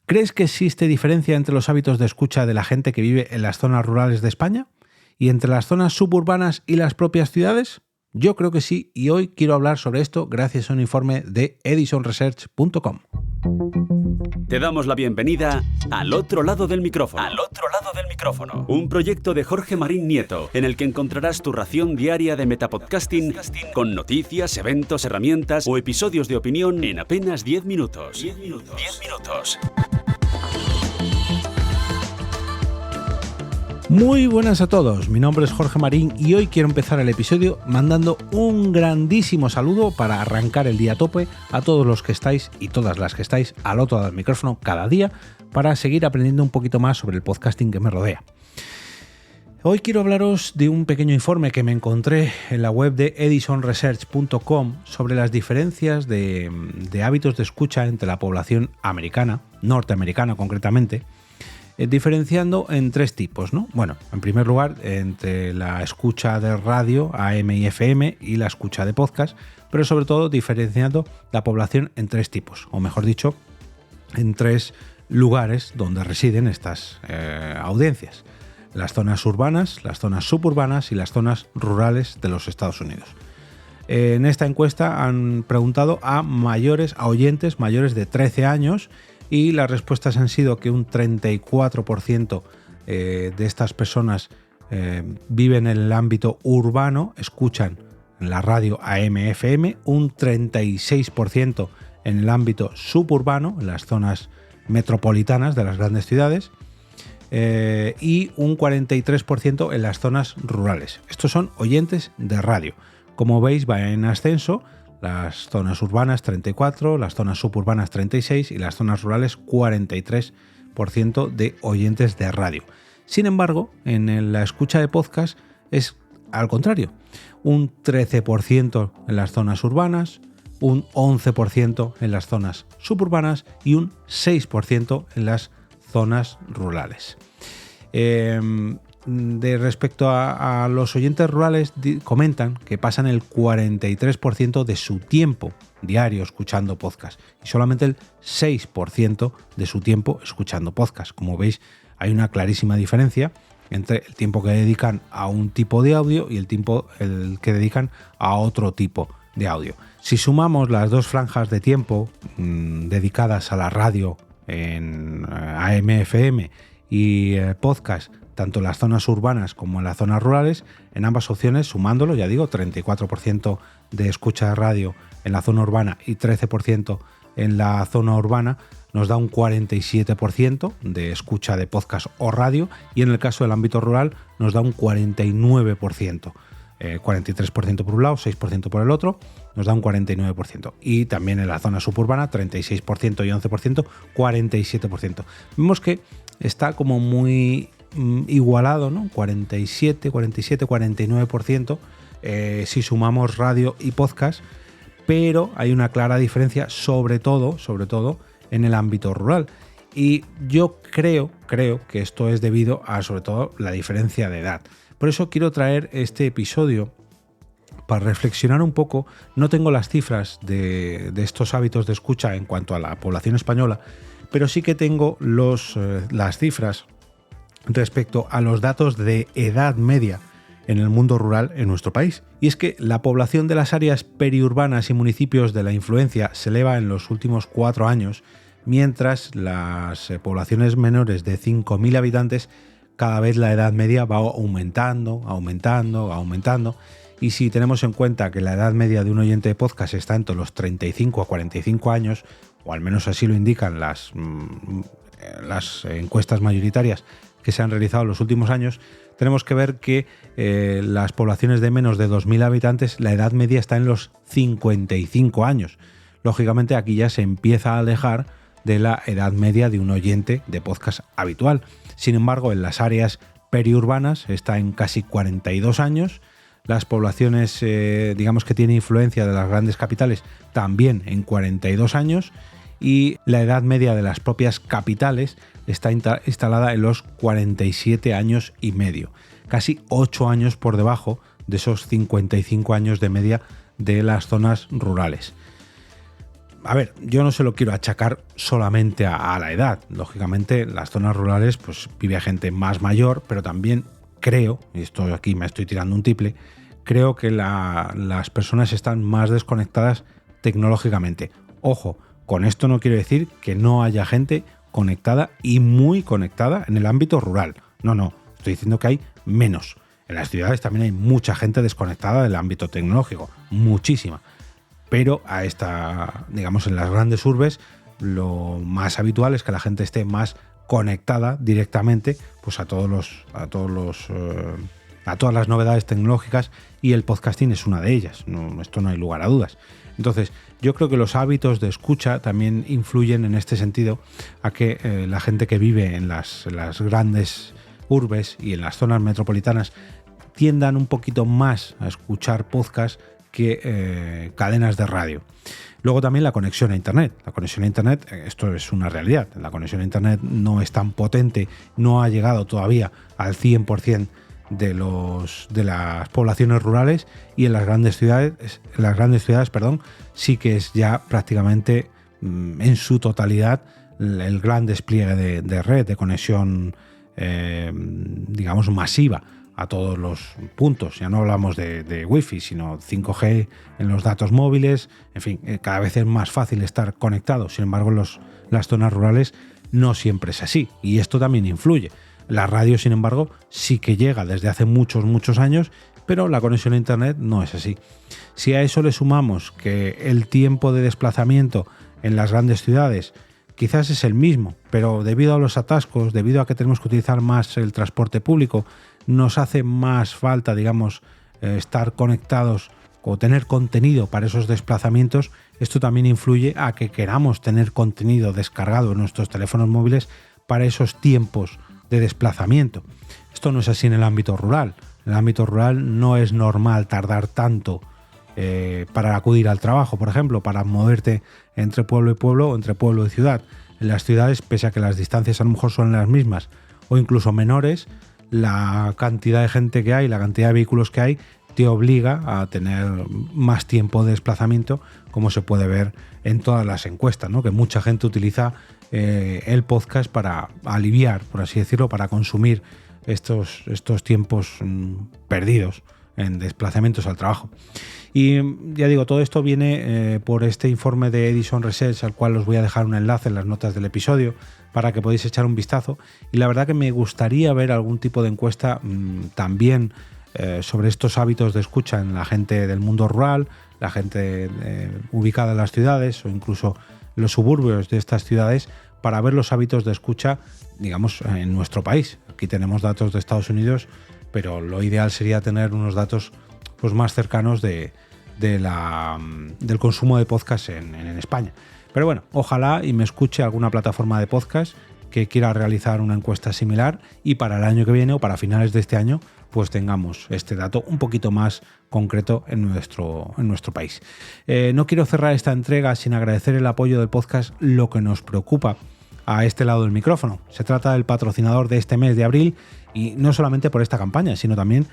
¿Crees que existe diferencia entre los hábitos de escucha de la gente que vive en las zonas rurales de España y entre las zonas suburbanas y las propias ciudades? Yo creo que sí, y hoy quiero hablar sobre esto gracias a un informe de edisonresearch.com. Te damos la bienvenida al otro lado del micrófono. Al otro lado del micrófono. Un proyecto de Jorge Marín Nieto, en el que encontrarás tu ración diaria de metapodcasting con noticias, eventos, herramientas o episodios de opinión en apenas 10 minutos. 10 minutos. Muy buenas a todos, mi nombre es Jorge Marín y hoy quiero empezar el episodio mandando un grandísimo saludo para arrancar el día a tope a todos los que estáis y todas las que estáis al otro lado del micrófono cada día para seguir aprendiendo un poquito más sobre el podcasting que me rodea. Hoy quiero hablaros de un pequeño informe que me encontré en la web de edisonresearch.com sobre las diferencias de hábitos de escucha entre la población americana, norteamericana concretamente, diferenciando en tres tipos, ¿no? Bueno, en primer lugar, entre la escucha de radio, AM y FM, y la escucha de podcast, pero sobre todo diferenciando la población en tres tipos, o mejor dicho, en tres lugares donde residen estas audiencias: las zonas urbanas, las zonas suburbanas y las zonas rurales de los Estados Unidos. En esta encuesta han preguntado a oyentes mayores de 13 años, y las respuestas han sido que un 34% de estas personas viven en el ámbito urbano, escuchan la radio AM/FM, un 36% en el ámbito suburbano, en las zonas metropolitanas de las grandes ciudades, y un 43% en las zonas rurales. Estos son oyentes de radio. Como veis, va en ascenso. Las zonas urbanas 34%, las zonas suburbanas 36% y las zonas rurales 43% de oyentes de radio. Sin embargo, en la escucha de podcast es al contrario. Un 13% en las zonas urbanas, un 11% en las zonas suburbanas y un 6% en las zonas rurales. Respecto a los oyentes rurales, comentan que pasan el 43% de su tiempo diario escuchando podcast y solamente el 6% de su tiempo escuchando podcast. Como veis, hay una clarísima diferencia entre el tiempo que dedican a un tipo de audio y el tiempo que dedican a otro tipo de audio. Si sumamos las dos franjas de tiempo dedicadas a la radio en AM/FM y podcast, tanto en las zonas urbanas como en las zonas rurales, en ambas opciones, sumándolo, ya digo, 34% de escucha de radio en la zona urbana y 13% en la zona urbana, nos da un 47% de escucha de podcast o radio, y en el caso del ámbito rural nos da un 49%. 43% por un lado, 6% por el otro, nos da un 49%. Y también en la zona suburbana, 36% y 11%, 47%. Vemos que está como muy igualado, ¿no? 47, 49% si sumamos radio y podcast, pero hay una clara diferencia sobre todo en el ámbito rural. Y yo creo que esto es debido a sobre todo la diferencia de edad. Por eso quiero traer este episodio para reflexionar un poco. No tengo las cifras de estos hábitos de escucha en cuanto a la población española, pero sí que tengo las cifras respecto a los datos de edad media en el mundo rural en nuestro país. Y es que la población de las áreas periurbanas y municipios de la influencia se eleva en los últimos 4 años, mientras las poblaciones menores de 5.000 habitantes, cada vez la edad media va aumentando. Y si tenemos en cuenta que la edad media de un oyente de podcast está entre los 35 a 45 años, o al menos así lo indican las encuestas mayoritarias que se han realizado en los últimos años, tenemos que ver que las poblaciones de menos de 2.000 habitantes, la edad media está en los 55 años. Lógicamente aquí ya se empieza a alejar de la edad media de un oyente de podcast habitual. Sin embargo, en las áreas periurbanas está en casi 42 años, las poblaciones digamos que tienen influencia de las grandes capitales también en 42 años, y la edad media de las propias capitales está instalada en los 47 años y medio, casi 8 años por debajo de esos 55 años de media de las zonas rurales. a ver, yo no se lo quiero achacar solamente a la edad. Lógicamente, en las zonas rurales pues vive gente más mayor, pero también creo, y esto aquí me estoy tirando un triple, creo que las personas están más desconectadas tecnológicamente. Ojo, con esto no quiero decir que no haya gente conectada y muy conectada en el ámbito rural. No, estoy diciendo que hay menos. En las ciudades también hay mucha gente desconectada del ámbito tecnológico, muchísima. Pero digamos, en las grandes urbes, lo más habitual es que la gente esté más conectada directamente pues a todas las novedades tecnológicas, y el podcasting es una de ellas. Esto no hay lugar a dudas. Entonces, yo creo que los hábitos de escucha también influyen en este sentido a que la gente que vive en las grandes urbes y en las zonas metropolitanas tiendan un poquito más a escuchar podcast que cadenas de radio. Luego también la conexión a Internet. La conexión a Internet, esto es una realidad. La conexión a Internet no es tan potente, no ha llegado todavía al 100% de las poblaciones rurales, y en las grandes ciudades, sí que es ya prácticamente en su totalidad el gran despliegue de red, de conexión digamos masiva a todos los puntos. Ya no hablamos de Wi-Fi, sino 5G en los datos móviles. En fin, cada vez es más fácil estar conectado. Sin embargo, en las zonas rurales no siempre es así, y esto también influye. La radio, sin embargo, sí que llega desde hace muchos años, pero la conexión a Internet no es así. Si a eso le sumamos que el tiempo de desplazamiento en las grandes ciudades quizás es el mismo, pero debido a los atascos, debido a que tenemos que utilizar más el transporte público, nos hace más falta, digamos, estar conectados o tener contenido para esos desplazamientos. Esto también influye a que queramos tener contenido descargado en nuestros teléfonos móviles para esos tiempos de desplazamiento. Esto no es así en el ámbito rural. En el ámbito rural no es normal tardar tanto para acudir al trabajo, por ejemplo, para moverte entre pueblo y pueblo o entre pueblo y ciudad. En las ciudades, pese a que las distancias a lo mejor son las mismas o incluso menores, la cantidad de gente que hay, la cantidad de vehículos que hay, te obliga a tener más tiempo de desplazamiento, como se puede ver en todas las encuestas, ¿no? Que mucha gente utiliza el podcast para aliviar, por así decirlo, para consumir estos tiempos perdidos en desplazamientos al trabajo. Y ya digo, todo esto viene por este informe de Edison Research, al cual os voy a dejar un enlace en las notas del episodio para que podáis echar un vistazo. Y la verdad que me gustaría ver algún tipo de encuesta también sobre estos hábitos de escucha en la gente del mundo rural, la gente ubicada en las ciudades o incluso los suburbios de estas ciudades, para ver los hábitos de escucha, digamos, en nuestro país. Aquí tenemos datos de Estados Unidos, pero lo ideal sería tener unos datos pues más cercanos del consumo de podcast en España. Pero bueno, ojalá y me escuche alguna plataforma de podcast que quiera realizar una encuesta similar, y para el año que viene o para finales de este año pues tengamos este dato un poquito más concreto en nuestro país. No quiero cerrar esta entrega sin agradecer el apoyo del podcast Lo que nos preocupa a este lado del micrófono. Se trata del patrocinador de este mes de abril, y no solamente por esta campaña, sino también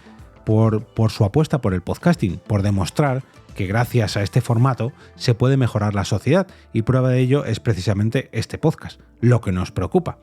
por su apuesta por el podcasting, por demostrar que gracias a este formato se puede mejorar la sociedad, y prueba de ello es precisamente este podcast, Lo que nos preocupa.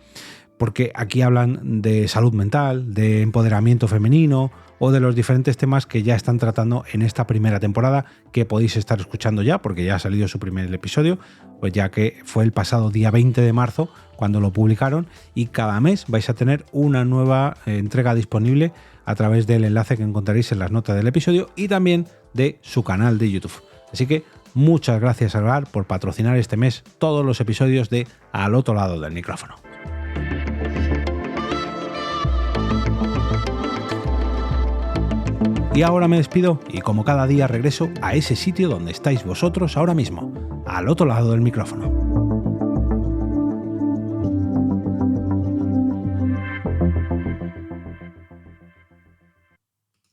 Porque aquí hablan de salud mental, de empoderamiento femenino o de los diferentes temas que ya están tratando en esta primera temporada, que podéis estar escuchando ya porque ya ha salido su primer episodio, pues ya que fue el pasado día 20 de marzo cuando lo publicaron, y cada mes vais a tener una nueva entrega disponible a través del enlace que encontraréis en las notas del episodio y también de su canal de YouTube. Así que muchas gracias a Algar por patrocinar este mes todos los episodios de Al otro lado del micrófono. Y ahora me despido, y como cada día regreso a ese sitio donde estáis vosotros ahora mismo, al otro lado del micrófono.